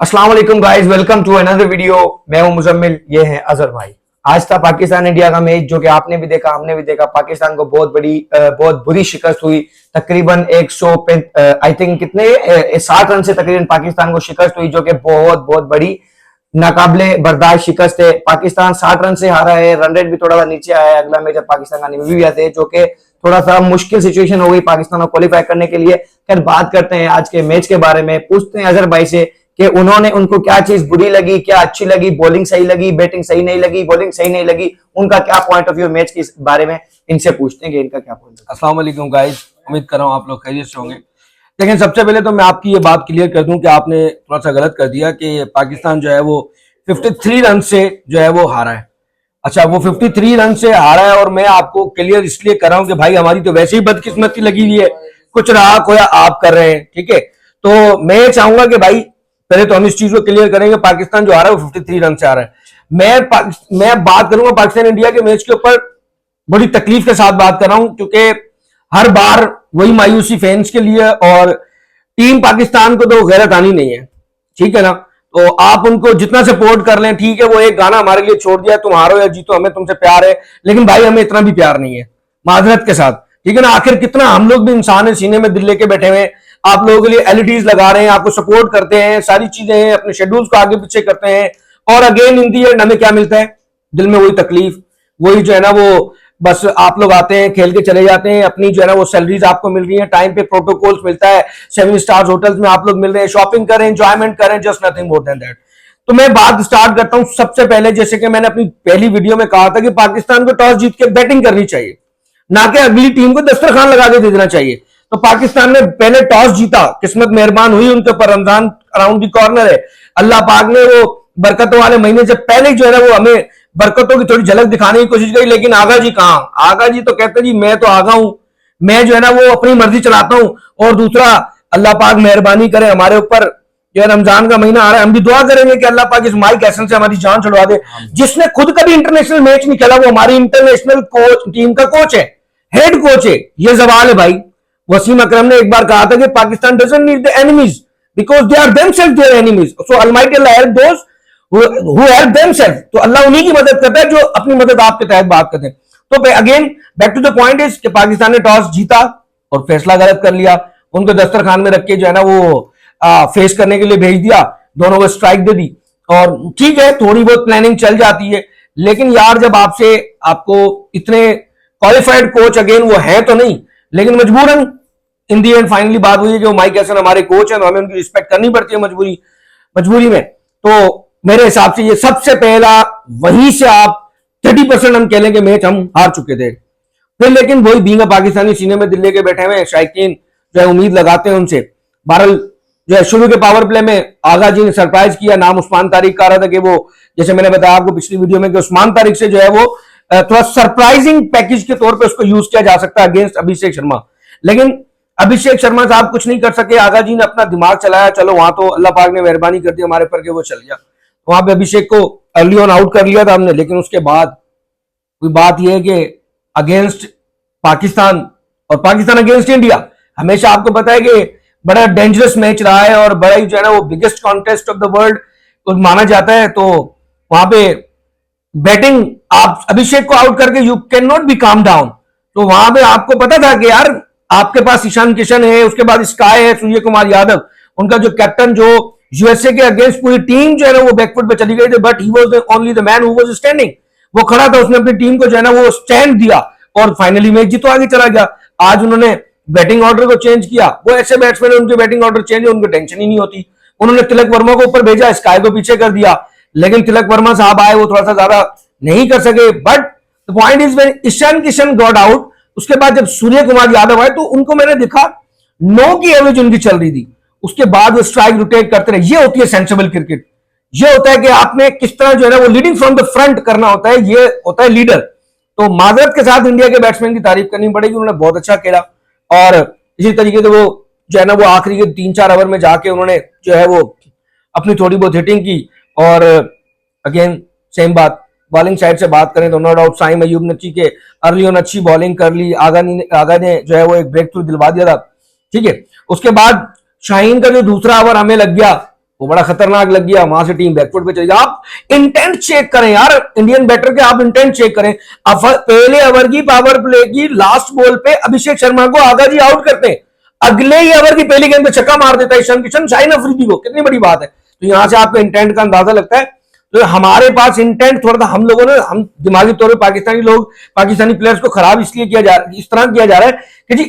अस्सलाम वालेकुम guys, welcome to another video. मैं हूं मुजम्मिल, ये है अजहर भाई। आज था पाकिस्तान इंडिया का मैच, जो कि आपने भी देखा, हमने भी देखा। पाकिस्तान को बहुत बुरी शिकस्त हुई। तकरीबन 100 आई थिंक कितने 60 रन से तकरीबन पाकिस्तान को शिकस्त हुई, जो कि बहुत बहुत बड़ी नाकाबिले बर्दाश्त शिकस्त है। पाकिस्तान 60 रन से हारा है, रन रेट भी थोड़ा सा नीचे आया है। अगला मैच पाकिस्तान का नामीबिया से, जो कि थोड़ा सा मुश्किल सिचुएशन हो गई पाकिस्तान को क्वालिफाई करने के लिए। खैर, बात करते हैं आज के मैच के बारे में। पूछते हैं अजहर भाई से कि उनको क्या चीज बुरी लगी, क्या अच्छी लगी, बॉलिंग सही लगी, बैटिंग सही नहीं लगी, बॉलिंग सही नहीं लगी, उनका क्या पॉइंट ऑफ व्यू मैच के बारे में। इनसे पूछते हैं कि इनका क्या पॉइंट। अस्सलाम वालेकुम गाइस, उम्मीद कर रहा हूँ आप लोग खैरियत से होंगे। लेकिन सबसे पहले तो मैं आपकी ये बात क्लियर कर दूं कि आपने थोड़ा सा गलत कर दिया कि पाकिस्तान जो है वो 53 रन से जो है वो हारा है। अच्छा, वो 53 रन से हारा है और मैं आपको क्लियर इसलिए कर रहा हूं कि भाई हमारी तो वैसे ही बदकिस्मती लगी हुई है, कुछ रहा खोया आप कर रहे हैं, ठीक है। तो मैं चाहूंगा कि भाई पहले तो हम इस चीज को क्लियर करेंगे, पाकिस्तान जो आ रहा है वो 53 रन से आ रहा है। मैं बात करूंगा पाकिस्तान इंडिया के मैच के ऊपर, बड़ी तकलीफ के साथ बात कर रहा हूं, क्योंकि हर बार वही मायूसी फैंस के लिए, और टीम पाकिस्तान को तो गैरत आनी नहीं है, ठीक है ना। तो आप उनको जितना सपोर्ट कर लें, ठीक है। वो एक गाना हमारे लिए छोड़ दिया, तुम हारो या जीतो हमें तुमसे प्यार है, लेकिन भाई हमें इतना भी प्यार नहीं है, माजरत के साथ, ठीक है ना। आखिर कितना हम लोग भी इंसान है, सीने में दिल लेके बैठे हुए हैं, आप लोगों के लिए एलईडीज लगा रहे हैं, आपको सपोर्ट करते हैं, सारी चीजें हैं, अपने शेड्यूल्स को आगे पीछे करते हैं, और अगेन इन दी एंड हमें क्या मिलता है? दिल में वही तकलीफ, वही जो है ना वो, बस आप लोग आते हैं, खेल के चले जाते हैं, अपनी जो है ना वो सैलरीज आपको मिल रही है, टाइम पे प्रोटोकॉल्स मिलता है, 7 स्टार्स होटल्स में आप लोग मिल रहे हैं, शॉपिंग करें, एंजॉयमेंट करें, just nothing more than that. तो मैं बात स्टार्ट करता हूं सबसे पहले, जैसे कि मैंने अपनी पहली वीडियो में कहा था कि पाकिस्तान को टॉस जीत के बैटिंग करनी चाहिए, ना कि अगली टीम को दस्तरखान लगा के दे देना चाहिए। तो पाकिस्तान ने पहले टॉस जीता, किस्मत मेहरबान हुई उनके ऊपर, रमजान अराउंड दी कॉर्नर है, अल्लाह पाक ने वो बरकतों वाले महीने से पहले जो है ना वो हमें बरकतों की थोड़ी झलक दिखाने की कोशिश करी। लेकिन आगा जी कहां? आगा जी तो कहते जी मैं तो आगा हूं, मैं जो है ना वो अपनी मर्जी चलाता हूं। और दूसरा, अल्लाह पाक मेहरबानी करे हमारे ऊपर, जो है रमजान का महीना आ रहा है, हम भी दुआ करेंगे कि अल्लाह पाक इस माइक हैसन से हमारी जान छुड़वा दे। जिसने खुद कभी इंटरनेशनल मैच नहीं खेला, वो हमारी इंटरनेशनल कोच टीम का कोच है, हेड कोच है, ये सवाल है भाई। वसीम अकरम ने एक बार कहा था कि Pakistan doesn't need the enemies because they are themselves their enemies, so almighty Allah help those who help themselves. तो अल्लाह उन्हीं की मदद करता है जो अपनी मदद आपके तहत बात करते हैं। तो again back to the point is कि पाकिस्तान ने टॉस जीता और फैसला गलत कर लिया, उनको दस्तरखान में रख के जो है ना वो फेस करने के लिए भेज दिया, दोनों को स्ट्राइक दे दी। और ठीक है, थोड़ी बहुत प्लानिंग चल जाती है, लेकिन यार जब आपको इतने क्वालिफाइड कोच अगेन वो है तो नहीं, लेकिन मजबूरन इन दी एंड फाइनली बात हुई है कि माइक हैसन हमारे कोच हैं, तो हमें उनकी रिस्पेक्ट करनी पड़ती है मजबूरी में। तो मेरे हिसाब से ये सबसे पहला, वहीं से आप 30% हम कह लें कि मैच हम हार चुके थे। फिर लेकिन वही बींगा पाकिस्तानी सीने में दिल लेके बैठे हुए शायकीन जो है उम्मीद लगाते हैं उनसे। बहरहाल जो है शुरू के पावर प्ले में आगा जी ने सरप्राइज किया, नाम उस्मान तारिक का आ रहा था कि वो, जैसे मैंने बताया आपको पिछली वीडियो में, कि उस्मान तारिक से जो है वो थोड़ा सरप्राइजिंग पैकेज के तौर पे उसको यूज किया जा सकता है अगेंस्ट अभिषेक शर्मा। लेकिन अभिषेक शर्मा साहब कुछ नहीं कर सके, आगा जी ने अपना दिमाग चलाया, चलो वहां तो अल्लाह पाक ने मेहरबानी कर दी हमारे पर कि वो चल गया, वहां पे अभिषेक को अर्ली ऑन आउट कर लिया था हमने। लेकिन उसके बाद कोई बात यह है कि अगेंस्ट पाकिस्तान और पाकिस्तान अगेंस्ट इंडिया हमेशा आपको पता है कि बड़ा डेंजरस मैच रहा है, और बड़ा ही जो है ना वो biggest contest of the world माना जाता है। तो वहां पे बैटिंग, आप अभिषेक को आउट करके you can not be calm down. तो वहां पे आपको पता था कि यार आपके पास ईशान किशन है, उसके बाद स्काई है, सूर्य कुमार यादव, उनका जो कैप्टन, जो यूएसए के अगेंस्ट पूरी टीम जो है ना वो बैकफुट पे चली गई थी, but he was only the man who was standing. वो खड़ा था, उसने अपनी टीम को जो है ना वो स्टैंड दिया और फाइनली मैच जीतो, आगे चला गया। आज उन्होंने बैटिंग ऑर्डर को चेंज किया, वो ऐसे बैट्समैन उनके बैटिंग ऑर्डर चेंज है, उनको टेंशन ही नहीं होती। उन्होंने तिलक वर्मा को ऊपर भेजा, स्काई को पीछे कर दिया, लेकिन तिलक वर्मा साहब आए, वो थोड़ा सा ज्यादा नहीं कर सके। But the point is when Ishan Kishan got out, उसके बाद जब सूर्य कुमार यादव आए तो उनको मैंने देखा 9 की एवरेज उनकी चल रही थी, उसके बाद वो स्ट्राइक रोटेट करते रहे। ये होती है सेंसिबल क्रिकेट, ये होता है कि आपने किस तरह जो है ना वो लीडिंग फ्रॉम द फ्रंट करना होता है, ये होता है लीडर। तो माजरत के साथ इंडिया के बैट्समैन की तारीफ करनी पड़ेगी, उन्होंने बहुत अच्छा खेला। और इसी तरीके से वो जो है ना वो आखिरी के 3-4 ओवर में जाके उन्होंने जो है वो अपनी थोड़ी बहुत हिटिंग की। और अगेन सेम बात, बॉलिंग साइड से बात करें तो नो डाउट साइम अयूब नची के अर्ली ऑन अच्छी बॉलिंग कर ली, आगा ने जो है वो एक ब्रेक थ्रू दिलवा दिया था, ठीक है। उसके बाद शाहीन का जो दूसरा ओवर हमें लग गया, वो बड़ा खतरनाक लग गया, वहां से टीम बैकफुट पे चली गई। आप इंटेंट चेक करें यार, इंडियन बैटर के आप इंटेंट चेक करें। अब पहले ओवर की पावर प्ले की लास्ट बॉल पे अभिषेक शर्मा को आगा जी आउट करते हैं, अगले ही ओवर की पहली गेंद पे छक्का मार देता है ईशान किशन शाहीन अफरीदी को, कितनी बड़ी बात है। तो यहां से आपको इंटेंट का अंदाजा लगता है। तो हमारे पास इंटेंट थोड़ा सा, हम लोगों ने, हम दिमागी तौर पर पाकिस्तानी लोग, पाकिस्तानी प्लेयर्स को खराब इसलिए किया जा रहा है, इस तरह किया जा रहा है कि जी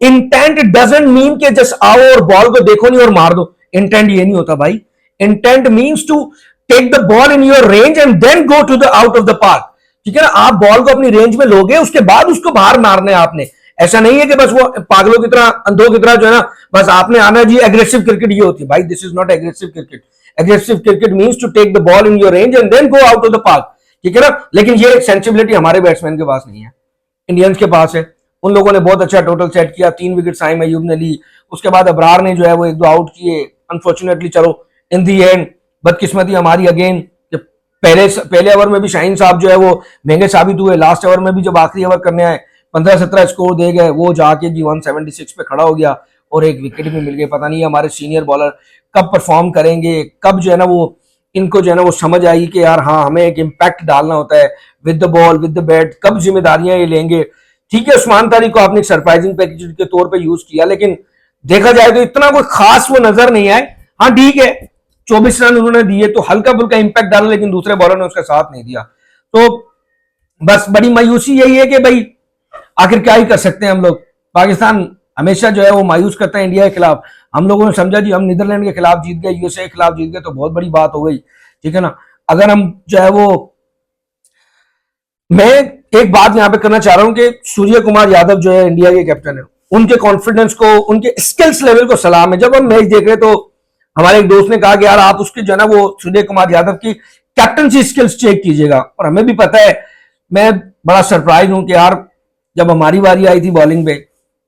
इंटेंट डजंट मीन कि जस्ट आओ और बॉल को देखो नहीं और मार दो। इंटेंट ये नहीं होता भाई। Intent means to take the ball in your range and then go to the out of the park. ठीक है ना, आप बॉल को अपनी रेंज में लोगे, उसके बाद उसको बाहर मारना है आपने। ऐसा नहीं है कि बस वो पागलों की तरह, अंधों की तरह जो है ना, बस आपने आना जी एग्रेसिव क्रिकेट ये होती है भाई। This is not aggressive cricket. Aggressive cricket means to take the ball in your range and then go out of the park. ठीक है ना, लेकिन ये सेंसिबिलिटी हमारे बैट्समैन के पास नहीं है, इंडियंस के पास है। उन लोगों ने बहुत अच्छा टोटल सेट किया, 3 विकेट साइम अयूब ने ली, उसके बाद अबरार ने जो है वो 1-2 आउट किए। अनफॉर्चुनेटली चलो इन दी एंड बदकिस्मती हमारी अगेन, पहले ओवर में भी शाहीन साहब जो है वो महंगे साबित हुए। लास्ट ओवर में भी जब आखिरी ओवर करने आए 15-17 स्कोर दे गए, वो जाके जी 176 पे खड़ा हो गया और 1 विकेट भी मिल गई। पता नहीं हमारे सीनियर बॉलर कब परफॉर्म करेंगे, कब जो है ना वो इनको जो है ना वो समझ आई कि यार हाँ हमें एक इम्पैक्ट डालना होता है with the ball with the bat, कब जिम्मेदारियां ये लेंगे। ठीक है, उस्मान तारिक को आपने एक सरप्राइजिंग पैकेज के तौर पे यूज किया, लेकिन देखा जाए तो इतना कोई खास वो नजर नहीं आए। हाँ ठीक है, 24 रन उन्होंने दिए तो हल्का फुल्का इंपैक्ट डाला, लेकिन दूसरे बॉलर ने उसका साथ नहीं दिया। तो बस बड़ी मायूसी यही है कि भाई आखिर क्या ही कर सकते हैं हम लोग। पाकिस्तान हमेशा जो है वो मायूस करता है इंडिया के खिलाफ। हम लोगों ने समझा जी हम नीदरलैंड के खिलाफ जीत गए, यूएसए के खिलाफ जीत गए तो बहुत बड़ी बात हो गई। ठीक है ना, अगर हम जो है वो, मैं एक बात यहां पे करना चाह रहा हूं कि सूर्य कुमार यादव जो है इंडिया के कैप्टन है, उनके कॉन्फिडेंस को, उनके स्किल्स लेवल को सलाम है। जब हम मैच देख रहे तो हमारे एक दोस्त ने कहा कि यार आप उसके जो है ना वो सूर्य कुमार यादव की कैप्टनसी स्किल्स चेक कीजिएगा। और हमें भी पता है, मैं बड़ा सरप्राइज हूं कि यार जब हमारी बारी आई थी बॉलिंग पे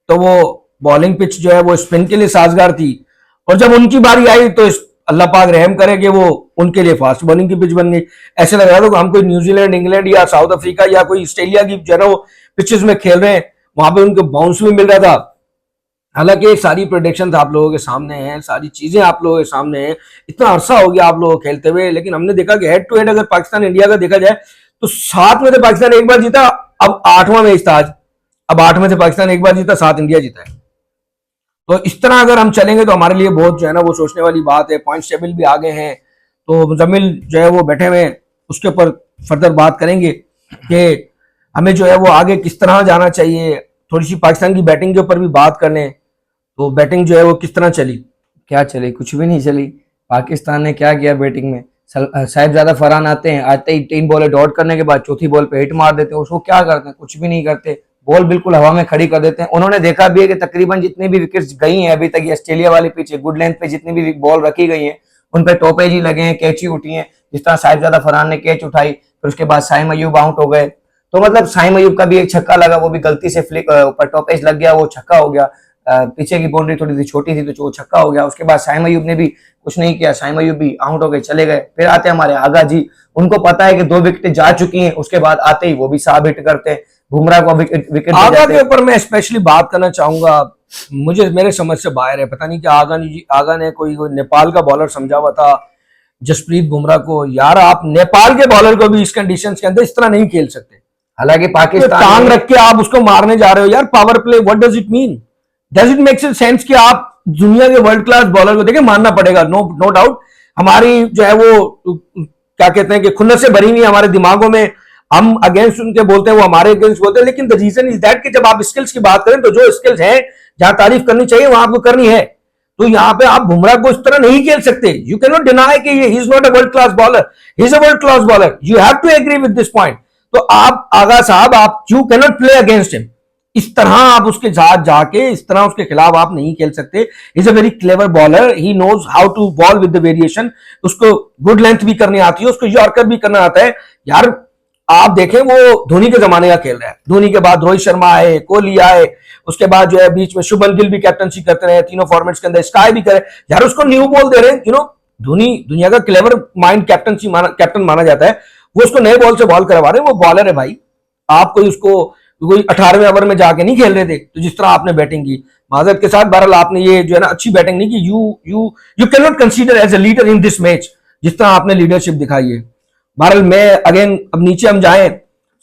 तो वो बॉलिंग पिच जो है वो स्पिन के लिए साजगार थी, और जब उनकी बारी आई तो अल्लाह पाक रहम करे कि वो उनके लिए फास्ट बॉलिंग की पिच बन गई। ऐसे लग रहा था कि हम कोई न्यूजीलैंड, इंग्लैंड या साउथ अफ्रीका या कोई ऑस्ट्रेलिया की जो है ना वो पिचेस में खेल रहे हैं, वहां पे उनको बाउंस भी मिल रहा था। हालांकि सारी प्रोडिक्शन आप लोगों के सामने हैं, सारी चीजें आप लोगों के सामने हैं, इतना अरसा हो गया आप लोगों को खेलते हुए, लेकिन हमने देखा कि हेड टू हेड अगर पाकिस्तान इंडिया का देखा जाए तो 7 में से पाकिस्तान एक बार जीता, अब 8वां मैच था आज, अब 8 में से पाकिस्तान एक बार जीता, 7 इंडिया जीता है। तो इस तरह अगर हम चलेंगे तो हमारे लिए बहुत जो है ना वो सोचने वाली बात है। पॉइंट टेबल भी आगे हैं, तो मुजम्मिल जो है वो बैठे हुए हैं, उसके ऊपर फर्दर बात करेंगे कि हमें जो है वो आगे किस तरह जाना चाहिए। थोड़ी सी पाकिस्तान की बैटिंग के ऊपर भी बात कर लें, तो बैटिंग जो है वो किस तरह चली। क्या चली, कुछ भी नहीं चली। पाकिस्तान ने क्या किया बैटिंग में, साहिबजादा फरहान आते हैं, आते ही 3 बॉलें डॉट करने के बाद चौथी बॉल पे हिट मार देते हैं। उसको क्या करते हैं, कुछ भी नहीं करते, बॉल बिल्कुल हवा में खड़ी कर देते हैं। उन्होंने देखा भी है कि तकरीबन जितनी भी विकेट्स गई हैं अभी तक, ये ऑस्ट्रेलिया वाली पिच है, गुड लेंथ पे जितनी भी बॉल रखी गई हैं उन पे टॉपेज ही लगे हैं, कैच ही उठी हैं। जिस तरह साहिबजादा फरहान ने कैच उठाई, फिर उसके बाद साइम अयूब आउट हो गए, तो मतलब साइम अयूब का भी एक छक्का लगा, वो भी गलती से फ्लिक ऊपर टॉपेज लग गया, वो छक्का हो गया। पीछे की बाउंड्री थोड़ी सी छोटी थी तो वो छक्का हो गया। उसके बाद साइम अयूब ने भी कुछ नहीं किया, साइम अयूब भी आउट हो गए, चले गए। फिर आते हमारे आगा जी, उनको पता है कि 2 विकेट जा चुकी हैं, उसके बाद आते ही वो भी साफ हिट करते हैं, बुमराह को विकेट आगा के ऊपर मैं स्पेशली बात करना चाहूंगा। मुझे मेरे समझ से बाहर है, पता नहीं कि आगा ने कोई नेपाल का बॉलर समझा हुआ था जसप्रीत बुमराह को। यार आप नेपाल के बॉलर को भी इस कंडीशंस के अंदर इस तरह नहीं खेल सकते। हालांकि पाकिस्तान टांग रख के आप उसको मारने जा रहे हो यार, power play, what does it mean? Does it make sense कि आप दुनिया के वर्ल्ड क्लास बॉलर को देखें, मानना पड़ेगा, नो डाउट। हमारी जो है वो क्या कहते हैं कि खुन्नस से भरी हुई हमारे दिमागों में, हम अगेंस्ट उनके बोलते हैं, वो हमारे अगेंस्ट बोलते हैं, लेकिन द रीजन इज दैट कि जब आप स्किल्स की बात करें तो जो स्किल्स हैं, जहां तारीफ करनी चाहिए वहां आपको करनी है। तो यहाँ पे आप बुमराह को इस तरह नहीं खेल सकते। यू कैन नॉट डिनाई कि he is not a world class bowler, he is a world class bowler, you have to agree with this point. तो आप आगा साहब, आप you can not play against him. इस तरह आप उसके साथ जाके इस तरह उसके खिलाफ आप नहीं खेल सकते। Is a very clever bowler, he knows how to ball with the variation. उसको गुड लेंथ भी करनी आती है, उसको यॉर्कर भी करना आता है। यार आप देखें, वो धोनी के जमाने का खेल रहा है। धोनी के बाद रोहित शर्मा आए, कोहली आए, उसके बाद जो है बीच में शुभमन गिल भी कैप्टनसी करते रहे, तीनों फॉर्मेट्स के अंदर स्काई भी करे। यार उसको न्यू बॉल दे रहे हैं, यू नो। धोनी दुनिया का क्लेवर माइंड कैप्टन माना जाता है, वो उसको नए बॉल से बॉल करवा रहे हैं। वो बॉलर है भाई, आप कोई उसको कोई 18वें ओवर में जाके नहीं खेल रहे थे। तो जिस तरह आपने बैटिंग की, माजरत के साथ। बहरहाल आपने ये जो है ना अच्छी बैटिंग नहीं की। You can not consider as a leader in this match, जिस तरह आपने लीडरशिप दिखाई है। बहरहाल मैं अगेन, अब नीचे हम जाएं,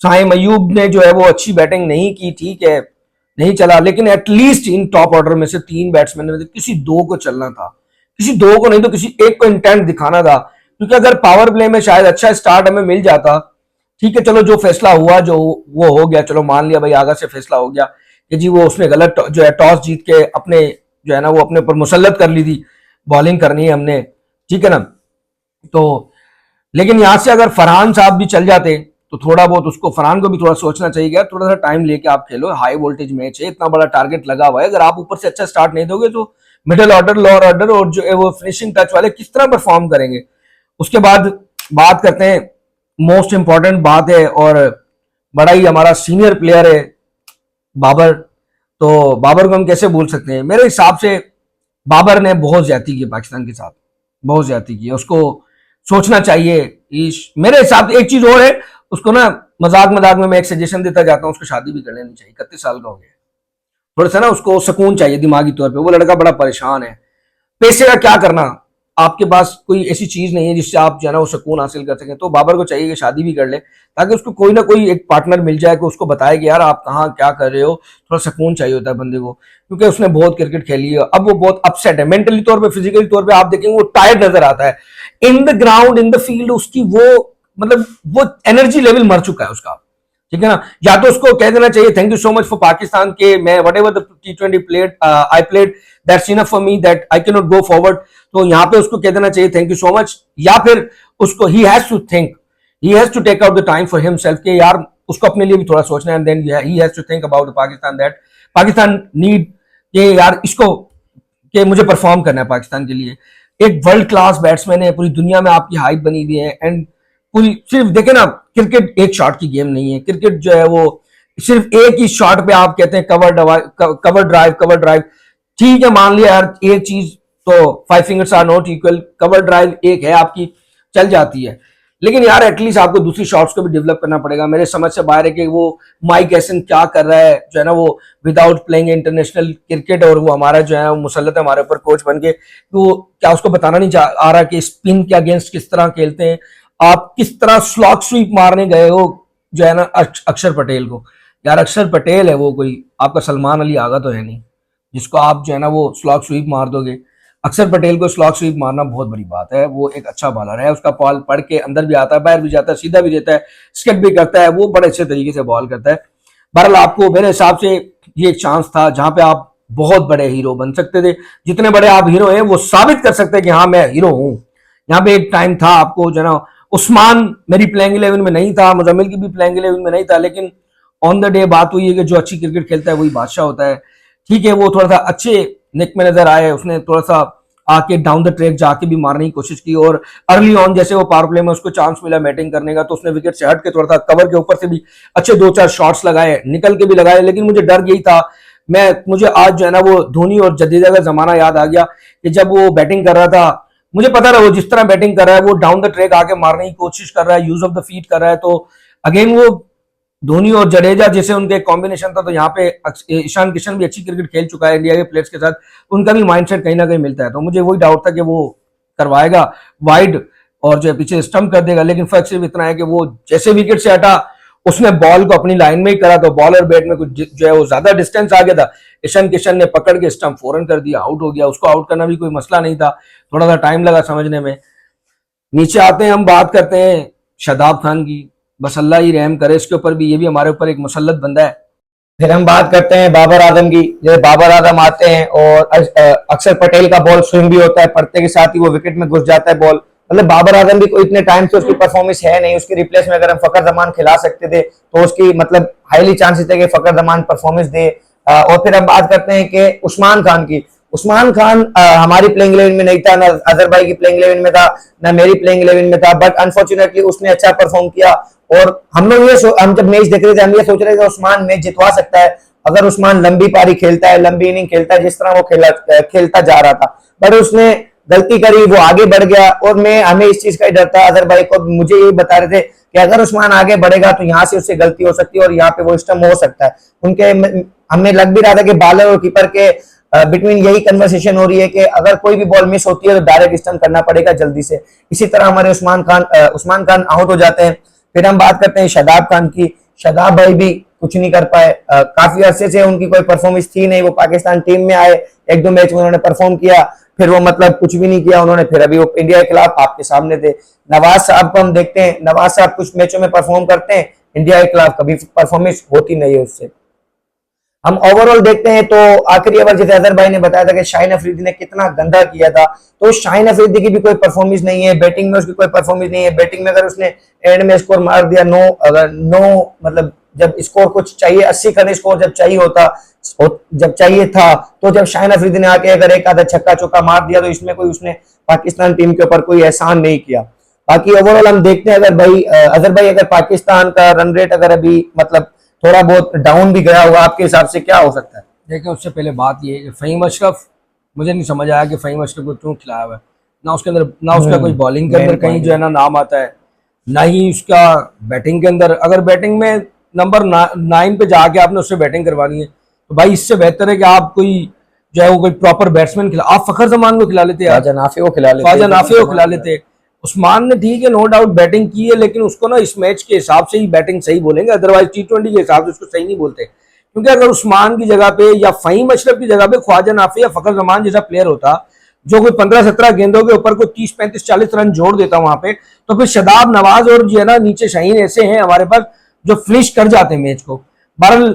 साहिम अयूब ने जो है वो अच्छी बैटिंग नहीं की, ठीक है, नहीं चला, लेकिन एटलीस्ट इन टॉप ऑर्डर में से 3 बैट्समैन में किसी 2 को चलना था, किसी 2 को नहीं तो किसी एक को इंटेंट दिखाना था। क्योंकि अगर पावर प्ले में शायद अच्छा स्टार्ट हमें मिल जाता, ठीक है, चलो जो फैसला हुआ जो वो हो गया, चलो मान लिया भाई आगा से फैसला हो गया कि जी वो उसने गलत जो है टॉस जीत के अपने जो है ना वो अपने ऊपर मुसल्लत कर ली थी, बॉलिंग करनी है हमने, ठीक है ना। तो लेकिन यहां से अगर फरहान साहब भी चल जाते तो थोड़ा बहुत उसको, फरहान को भी थोड़ा सोचना चाहिए, थोड़ा सा टाइम लेके आप खेलो, हाई वोल्टेज मैच है, इतना बड़ा टारगेट लगा हुआ है, अगर आप ऊपर से अच्छा स्टार्ट नहीं दोगे तो मिडिल ऑर्डर, लोअर ऑर्डर और जो है वो फिनिशिंग टच वाले किस तरह परफॉर्म करेंगे। उसके बाद बात करते हैं, मोस्ट इंपॉर्टेंट बात है और बड़ा ही हमारा सीनियर प्लेयर है बाबर। तो बाबर को हम कैसे भूल सकते हैं। मेरे हिसाब से बाबर ने बहुत ज्यादती की पाकिस्तान के साथ, बहुत ज्यादती की, उसको सोचना चाहिए। मेरे हिसाब से एक चीज और है, उसको ना मजाक मजाक में मैं एक सजेशन देता जाता हूँ, उसको शादी भी कर लेनी चाहिए, 31 साल का हो गया, थोड़ा सा ना उसको सुकून चाहिए दिमागी तौर पे। वो लड़का बड़ा परेशान है, पैसे का क्या करना, आपके पास कोई ऐसी चीज नहीं है जिससे आप जो है ना वो सुकून हासिल कर सकें। तो बाबर को चाहिए कि शादी भी कर ले, ताकि उसको कोई ना कोई एक पार्टनर मिल जाए कि उसको बताए कि यार आप कहाँ क्या कर रहे हो, थोड़ा सुकून चाहिए होता है बंदे को। क्योंकि उसने बहुत क्रिकेट खेली है, अब वो बहुत अपसेट है मेंटली तौर पे, फिजिकली तौर पे आप देखेंगे वो टायर्ड नजर आता है। In the ground, in the field उसकी वो मतलब वो एनर्जी लेवल मर चुका है उसका, ठीक है ना। या तो उसको कह देना चाहिए thank you so much for Pakistan के, मैं what ever the T20 played I played that's enough for me, that I can not go forward. तो यहाँ पे उसको कह देना चाहिए थैंक यू सो मच, या फिर उसको he has to think, he has to take out the time for himself के यार उसको अपने लिए भी थोड़ा सोचना है, and then he has to think about Pakistan, that Pakistan need के यार इसको कि मुझे परफॉर्म करना है पाकिस्तान के लिए। एक वर्ल्ड क्लास बैट्समैन है, पूरी दुनिया में आपकी हाइप बनी हुई है, एंड पूरी सिर्फ देखे ना, क्रिकेट एक शॉट की गेम नहीं है, क्रिकेट जो है वो सिर्फ एक ही शॉट पे आप कहते हैं कवर ड्राइव, ठीक है, मान लिया यार एक चीज तो 5 fingers are not equal, cover drive एक है आपकी, चल जाती है, लेकिन यार एटलीस्ट आपको दूसरी शॉट्स को भी डेवलप करना पड़ेगा। मेरे समझ से बाहर है कि वो माइक एसन क्या कर रहा है जो है ना वो विदाउट प्लेइंग इंटरनेशनल क्रिकेट, और वो हमारा जो है वो मुसल्लत है हमारे ऊपर कोच बन के, तो क्या उसको बताना नहीं आ रहा कि स्पिन के अगेंस्ट किस तरह खेलते हैं, आप किस तरह स्लॉग स्वीप मारने गए हो जो है ना अक्षर पटेल को। यार अक्षर पटेल है वो, कोई आपका सलमान अली आगा तो है नहीं जिसको आप जो है ना वो स्लॉग स्वीप मार दोगे। अक्षर पटेल को स्लॉग स्वीप मारना बहुत बड़ी बात है, वो एक अच्छा बॉलर है, उसका बॉल पढ़ के अंदर भी आता है, बाहर भी जाता है, सीधा भी देता है, स्किप भी करता है, वो बड़े अच्छे तरीके से बॉल करता है। बहरहाल आपको मेरे हिसाब से ये एक चांस था जहां पे आप बहुत बड़े हीरो बन सकते थे, जितने बड़े आप हीरो हैं वो साबित कर सकते हैं कि हाँ मैं हीरो हूं। यहाँ पे एक टाइम था आपको जो है ना, उस्मान मेरी प्लेइंग 11 में नहीं था, मुजम्मिल की भी प्लेइंग 11 में नहीं था, लेकिन ऑन द डे बात हुई है कि जो अच्छी क्रिकेट खेलता है वही बादशाह होता है। ठीक है, वो थोड़ा सा अच्छे निक में नजर आए, उसने थोड़ा सा आके डाउन द ट्रैक जाके भी मारने की कोशिश की, और अर्ली ऑन जैसे वो पावर प्ले में उसको चांस मिला बैटिंग करने का तो उसने विकेट से हट के थोड़ा सा कवर के ऊपर से भी अच्छे 2-4 शॉट्स लगाए, निकल के भी लगाए। लेकिन मुझे डर यही था, मुझे आज जो है ना वो धोनी और जडेजा का जमाना याद आ गया कि जब वो बैटिंग कर रहा था, मुझे पता था वो जिस तरह बैटिंग कर रहा है वो डाउन द ट्रैक आके मारने की कोशिश कर रहा है, यूज ऑफ द फीट कर रहा है। तो अगेन वो धोनी और जडेजा जैसे उनके कॉम्बिनेशन था, तो यहाँ पे ईशान किशन भी अच्छी क्रिकेट खेल चुका है इंडिया के प्लेयर्स के साथ, उनका भी माइंडसेट कहीं ना कहीं मिलता है। तो मुझे वही डाउट था कि वो करवाएगा वाइड और जो है पीछे स्टंप कर देगा, लेकिन फर्क सिर्फ इतना है कि वो जैसे विकेट से हटा उसने बॉल को अपनी लाइन में ही करा, तो बॉल और बैट में कुछ जो है वो ज्यादा डिस्टेंस आ गया था, ईशान किशन ने पकड़ के स्टंप फौरन कर दिया, आउट हो गया। उसको आउट करना भी कोई मसला नहीं था, थोड़ा सा टाइम लगा समझने में। नीचे आते हैं, हम बात करते हैं शादाब खान की, बस अल्लाह ही रहम करे इसके ऊपर भी, ये भी हमारे ऊपर एक मुसल्लत बंदा है। फिर हम बात करते हैं बाबर आजम की। जैसे बाबर आजम आते हैं और अक्षर पटेल का बॉल स्विंग भी होता है, पड़ते के साथ ही वो विकेट में घुस जाता है बॉल। मतलब बाबर आजम भी कोई इतने टाइम से उसकी परफॉर्मेंस है नहीं, उसके रिप्लेस में अगर हम फकर जमान खिला सकते थे तो उसकी मतलब हाईली चांसेस थे कि फकर जमान परफॉर्मेंस दे। और फिर हम बात करते हैं कि उस्मान खान की। उस्मान खान हमारी प्लेइंग 11 में नहीं था, ना अजहर भाई की प्लेइंग 11 में था, ना मेरी प्लेइंग 11 में था, बट अनफॉर्चुनेटली उसने अच्छा परफॉर्म किया। और हम जब मैच देख रहे थे हम ये सोच रहे थे उस्मान मैच जितवा सकता है अगर उस्मान लंबी पारी खेलता है, लंबी इनिंग खेलता है, जिस तरह वो खेलता जा रहा था। बट उसने गलती करी, वो आगे बढ़ गया, और हमें इस चीज का ही डर था। अजहर भाई को मुझे यही बता रहे थे कि अगर उस्मान आगे बढ़ेगा तो यहाँ से उससे गलती हो सकती है और यहाँ पे वो स्टंप हो सकता है। हमें लग भी रहा था कि बॉलर और कीपर के बिटवीन यही कन्वर्सेशन हो रही है कि अगर कोई भी बॉल मिस होती है तो डायरेक्ट स्टंप करना पड़ेगा जल्दी से। इसी तरह हमारे उस्मान खान आउट हो जाते हैं। फिर हम बात करते हैं शादाब खान की। शादाब भाई भी कुछ नहीं कर पाए। काफी अरसे से उनकी कोई परफॉर्मेंस थी नहीं। वो पाकिस्तान टीम में आए, एक दो मैच में उन्होंने परफॉर्म किया, फिर वो मतलब कुछ भी नहीं किया उन्होंने। फिर अभी वो इंडिया के खिलाफ आपके सामने थे। नवाज साहब को हम देखते हैं, नवाज साहब कुछ मैचों में परफॉर्म करते हैं, इंडिया के खिलाफ कभी परफॉर्मेंस होती नहीं है उससे। हम ओवरऑल देखते हैं तो आखिरी ओवर जैसे अजहर भाई ने बताया था कि शाहीन अफरीदी ने कितना गंदा किया था, तो शाहीन अफरीदी की भी कोई परफॉर्मेंस नहीं है, बैटिंग में उसकी कोई परफॉर्मेंस नहीं है। बैटिंग में अगर उसने एंड में स्कोर मार दिया नो मतलब जब स्कोर कुछ चाहिए 80 का स्कोर जब चाहिए था, तो जब शाहीन अफरीदी ने आके अगर एक आधा छक्का चौका मार दिया तो इसमें कोई उसने पाकिस्तान टीम के ऊपर कोई एहसान नहीं किया। बाकी ओवरऑल हम देखते हैं अजहर भाई अगर पाकिस्तान का रन रेट अगर अभी मतलब थोड़ा बहुत डाउन भी गया होगा, आपके हिसाब से क्या हो सकता है? देखिए, उससे पहले बात ये है कि फ़हीम अशरफ, मुझे नहीं समझ आया कि फ़हीम अशरफ को क्यों खिलाया हुआ है। ना उसके अंदर, ना उसका कोई बॉलिंग के अंदर कहीं जो है ना नाम आता है, ना ही उसका बैटिंग के अंदर। अगर बैटिंग में नंबर 9 पे जाके आपने उससे बैटिंग करवानी है तो भाई इससे बेहतर है कि आप कोई जो है वो कोई प्रॉपर बैट्समैन खिला। आप फ़खर जमान को खिला लेते, ख्वाजा नाफी को खिला लेते। उस्मान ने ठीक है नो डाउट बैटिंग की है, लेकिन उसको ना इस मैच के हिसाब से ही बैटिंग सही बोलेंगे, अदरवाइज T20 के हिसाब से उसको सही नहीं बोलते। क्योंकि अगर उस्मान की जगह पे या फ़हीम अशरफ की जगह पे ख्वाजा नाफी या फ़खर जमान जैसा प्लेयर होता जो कोई 15-17 गेंदों के ऊपर कोई 30-35-40 रन जोड़ देता वहां पे, तो फिर शादाब, नवाज और जो है ना नीचे शाहीन ऐसे हैं हमारे पास जो फिनिश कर जाते हैं मैच को। बहरहाल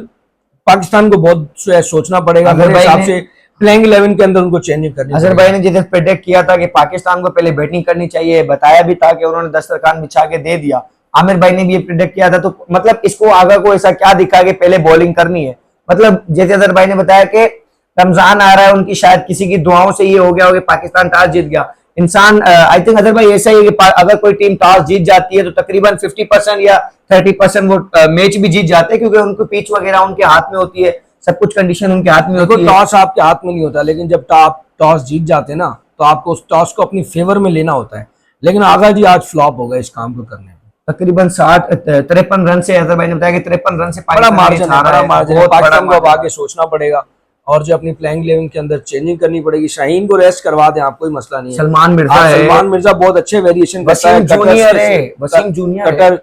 पाकिस्तान को बहुत सोचना पड़ेगा मेरे हिसाब से, प्लेइंग 11 के अंदर उनको चेंज करनी। अजहर भाई ने जैसे प्रेडिक्ट किया था कि पाकिस्तान को पहले बैटिंग करनी चाहिए, बताया भी था कि उन्होंने दस्तरखान बिछा के दे दिया। आमिर भाई ने भी ये प्रेडिक्ट किया था, तो मतलब इसको आगा को ऐसा क्या दिखा कि पहले बॉलिंग करनी है। मतलब जैसे अजहर भाई ने बताया कि रमजान आ रहा है, उनकी शायद किसी की दुआओं से ये हो गया हो कि पाकिस्तान टॉस जीत गया। इंसान आई थिंक अजहर भाई ऐसा ही है कि अगर कोई टीम टॉस जीत जाती है तो तकरीबन 50% या 30% वो मैच भी जीत जाते हैं, क्योंकि उनको पिच वगैरह उनके हाथ में होती है, सब कुछ कंडीशन उनके हाथ में होती है। टॉस आपके हाथ में नहीं होता, लेकिन जब आप टॉस जीत जाते हैं ना तो आपको उस टॉस को अपनी फेवर में लेना होता है। लेकिन आगा जी आज फ्लॉप हो गए इस काम को करने में। तकरीबन 53 रन से अजहर भाई ने बताया कि 53 रन से बड़ा मार्जिन है, पाकिस्तान को अब आगे सोचना पड़ेगा और जो अपनी प्लेइंग 11 के अंदर चेंजिंग करनी पड़ेगी। शाहीन को रेस्ट करवा दें, आप कोई मसला नहीं है। सलमान मिर्जा बहुत अच्छे वेरिएशन करता है। वसीम जूनियर कटर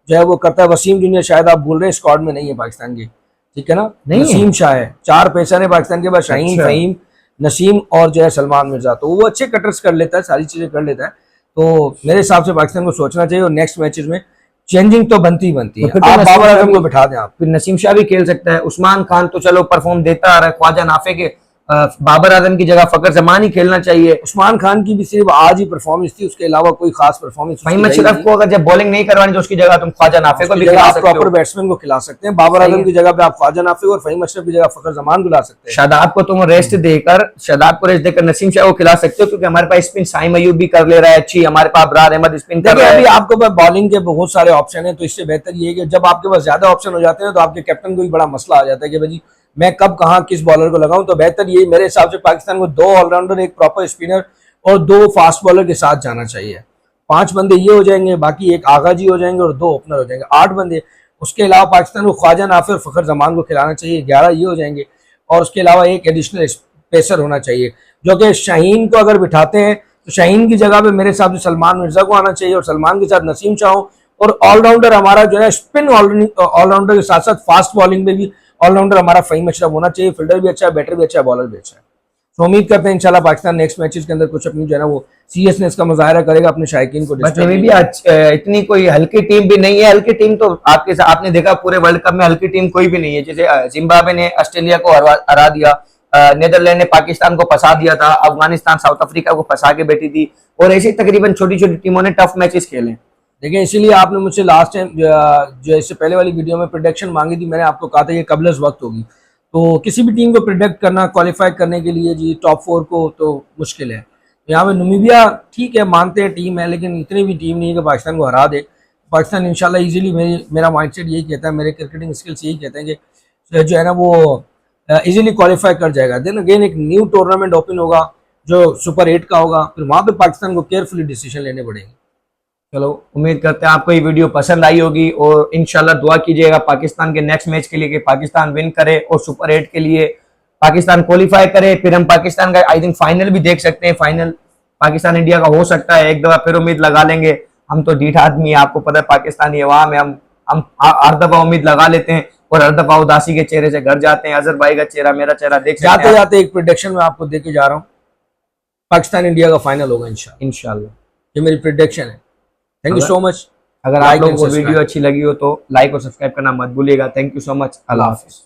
जो है वो करता है। वसीम जूनियर शायद आप बोल रहे हैं स्क्वाड में नहीं है पाकिस्तान के, ठीक है ना? नसीम शाह है, 4 पेसर है पाकिस्तान के पास, शाहीन, फ़हीम, नसीम और जो है सलमान मिर्जा। तो वो अच्छे कटर्स कर लेता है, सारी चीजें कर लेता है। तो मेरे हिसाब से पाकिस्तान को सोचना चाहिए और नेक्स्ट मैचेस में चेंजिंग तो बनती ही बनती है। आप बाबर आजम को बिठा दें, आप फिर नसीम शाह भी खेल सकता है। उस्मान खान तो चलो परफॉर्म देता आ रहा है, ख्वाजा नाफे के बाबर आजम की जगह फकर जमान ही खेलना चाहिए। उस्मान खान की भी सिर्फ आज ही परफॉर्मेंस थी, उसके अलावा कोई खास परफॉर्मेंस। फ़हीम अशरफ को अगर जब बॉलिंग नहीं करवानी तो उसकी जगह तुम ख्वाजा नाफे को भी खिला सकते हो, प्रॉपर बैट्समैन को खिला सकते हैं। बाबर आजम की जगह पे आप ख्वाजा नाफे और फ़हीम अशरफ की जगह फकर जमान को ला सकते हैं। शादाब को तुम रेस्ट देकर नसीम शाह को खिला सकते हो, क्योंकि हमारे पास स्पिन साइम अयूब भी कर ले रहा है अच्छी, हमारे पास अबरार अहमद स्पिन कर रहा है। अभी आपके पास बॉलिंग के बहुत सारे ऑप्शन है, तो इससे बेहतर ये है कि जब आपके पास ज्यादा ऑप्शन हो जाते हैं तो आपके कैप्टन को भी बड़ा मसला आ जाता है कि भाई मैं कब कहां किस बॉलर को लगाऊं। तो बेहतर ये मेरे हिसाब से पाकिस्तान को 2 ऑलराउंडर, एक प्रॉपर स्पिनर और 2 फास्ट बॉलर के साथ जाना चाहिए। 5 बंदे ये हो जाएंगे, बाकी एक आगा जी हो जाएंगे और 2 ओपनर हो जाएंगे, 8 बंदे। उसके अलावा पाकिस्तान को ख्वाजा नाफे और फखर जमान को खिलाना चाहिए, 11 ये हो जाएंगे। और उसके अलावा एक एडिशनल पेसर होना चाहिए, जो कि शाहीन को अगर बिठाते हैं तो शाहीन की जगह पे मेरे हिसाब से सलमान मिर्जा को आना चाहिए और सलमान के साथ नसीम शाह। और ऑलराउंडर हमारा जो है स्पिन ऑलराउंडर के साथ साथ फास्ट बॉलिंग में भी ऑलराउंडर हमारा फ़हीम अशरफ होना चाहिए। फील्डर भी अच्छा है, बैटर भी अच्छा है, बॉलर भी अच्छा है। तो उम्मीद करते हैं इंशाल्लाह पाकिस्तान नेक्स्ट मैचेस के अंदर कुछ अपनी जो है ना वो सीरियसनेस का मुजाहरा करेगा, अपने शायकीन को। भी इतनी कोई हल्की टीम भी नहीं है। हल्की टीम तो आपने देखा पूरे वर्ल्ड कप में हल्की टीम कोई भी नहीं है। जैसे जिम्बाब्वे ने ऑस्ट्रेलिया को हरा दिया, नीदरलैंड ने पाकिस्तान को फंसा दिया था, अफगानिस्तान साउथ अफ्रीका को फंसा के बैठी थी, और ऐसी तकरीबन छोटी छोटी टीमों ने टफ मैचेस खेले। देखिए, इसीलिए आपने मुझसे लास्ट टाइम जो इससे पहले वाली वीडियो में प्रेडिक्शन मांगी थी, मैंने आपको कहा था ये कबलस वक्त होगी। तो किसी भी टीम को प्रेडिक्ट करना क्वालिफाई करने के लिए जी टॉप 4 को तो मुश्किल है। यहाँ पे नमीबिया ठीक है, मानते हैं टीम है, लेकिन इतनी भी टीम नहीं है कि पाकिस्तान को हरा दे। पाकिस्तान इंशाल्लाह इजीली, मेरा माइंडसेट यही कहता है, मेरे क्रिकेटिंग स्किल्स यही कहते हैं कि जो है ना वो इजीली क्वालिफाई कर जाएगा। देन अगेन एक न्यू टूर्नामेंट ओपन होगा जो सुपर 8 का होगा, फिर वहाँ पे पाकिस्तान को केयरफुली डिसीजन लेने पड़ेंगे। चलो, उम्मीद करते हैं आपको ये वीडियो पसंद आई होगी और इंशाल्लाह दुआ कीजिएगा पाकिस्तान के नेक्स्ट मैच के लिए कि पाकिस्तान विन करे और सुपर 8 के लिए पाकिस्तान क्वालिफाई करे, फिर हम पाकिस्तान का आई थिंक फाइनल भी देख सकते हैं। फाइनल पाकिस्तान इंडिया का हो सकता है, एक दफा फिर उम्मीद लगा लेंगे। हम तो ढीठ आदमी है, आपको पता है पाकिस्तानी अवाम है, हम हर दफा उम्मीद लगा लेते हैं और हर दफा उदासी के चेहरे से घर जाते हैं। अजहर भाई का चेहरा, मेरा चेहरा देख सकते जाते हैं जाते एक प्रिडिक्शन मैं आपको दे के जा रहा हूँ, पाकिस्तान इंडिया का फाइनल होगा इंशाल्लाह। इंशाल्लाह। ये मेरी प्रिडिक्शन है। Thank you so much. अगर आप लोगों को वीडियो अच्छी लगी हो तो लाइक और सब्सक्राइब करना मत भूलिएगा। Thank you so much. Allah Hafiz.